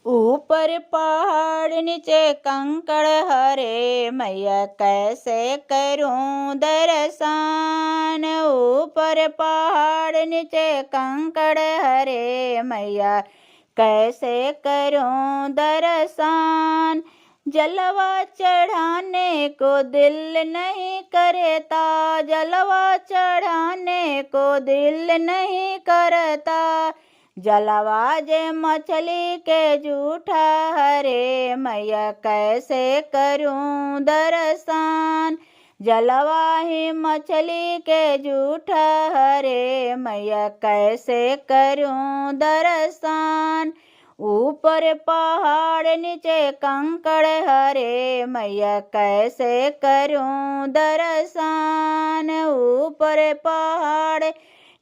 ऊपर पहाड़ नीचे कंकड़ हरे, मैया कैसे करूं दर्शन। ऊपर पहाड़ नीचे कंकड़ हरे, मैया कैसे करूं दर्शन। जलवा चढ़ाने को दिल नहीं करता, जलवा चढ़ाने को दिल नहीं करता। जलवा जे मछली के जूठा हरे, मैया कैसे करूं दर्शन। जलवा ही मछली के जूठा हरे, मैया कैसे करूं दर्शन। ऊपर पहाड़ नीचे कंकड़ हरे, मैया कैसे करूं दर्शन। ऊपर पहाड़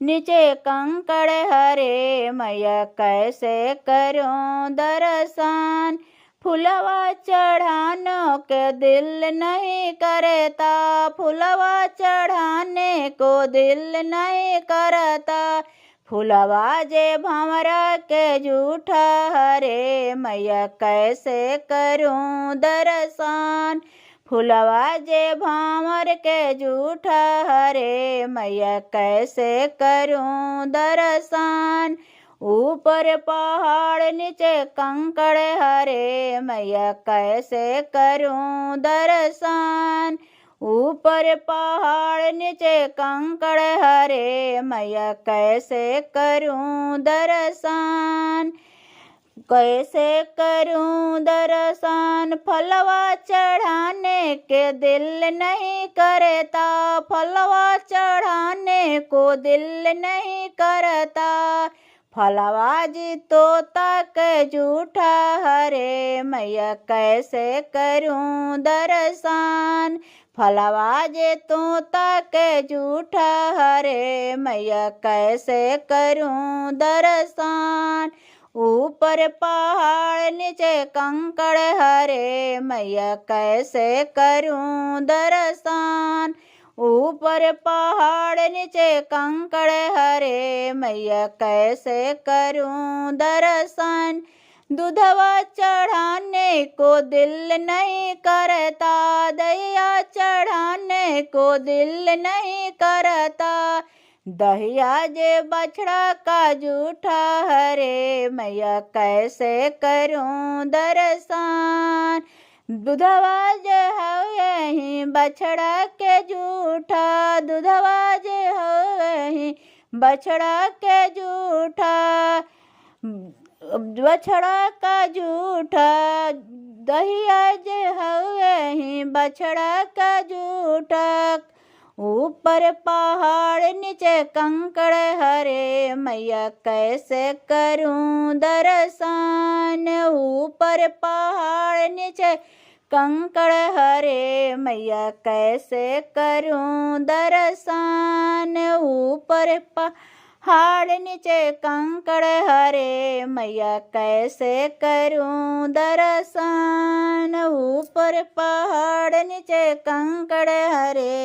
नीचे कंकड़ हरे, मैया कैसे करूं दर्शन। फुलवा चढ़ाने के दिल नहीं करता, फुलवा चढ़ाने को दिल नहीं करता। फुलवा जे भंवरा के जूठा हरे, मैया कैसे करूं दर्शन। फुलवा जे भांवर के जूठा हरे, मैया कैसे करूं दर्शन। ऊपर पहाड़ नीचे कंकड़ हरे, मैया कैसे करूं दर्शन। ऊपर पहाड़ नीचे कंकड़ हरे, मैया कैसे करूं दर्शन। कैसे करूं दर्शन। फलवा चढ़ाने के दिल नहीं करता, फलवा चढ़ाने को दिल नहीं करता। फलवा जी तोता के जूठा हरे, मैया कैसे करूं दर्शन। फलवा जे तोता के जूठा हरे, मैया कैसे करूं दर्शन। ऊपर पहाड़ नीचे कंकड़ हरे, मैया कैसे करूं दर्शन। ऊपर पहाड़ नीचे कंकड़ हरे, मैया कैसे करूं दर्शन। दूधवा चढ़ाने को दिल नहीं करता, दहिया चढ़ाने को दिल नहीं करता। दहिया जे बछड़ा का जूठा हरे, मैया कैसे करूं दर्शन। दूधवा जे हवे बछड़ा के जूठा, दूधवा जे हवे बछड़ा के जूठा। बछड़ा का जूठा, दहिया जे हवे बछड़ा का जूठा। ऊपर पहाड़ नीचे कंकड़ हरे, मैया कैसे करूं दर्शन। ऊपर पहाड़ नीचे कंकड़ हरे, मैया कैसे करूं दर्शन। ऊपर पहाड़ नीचे कंकड़ हरे, मैया कैसे करूं दर्शन। ऊपर पहाड़ नीचे कंकड़ हरे।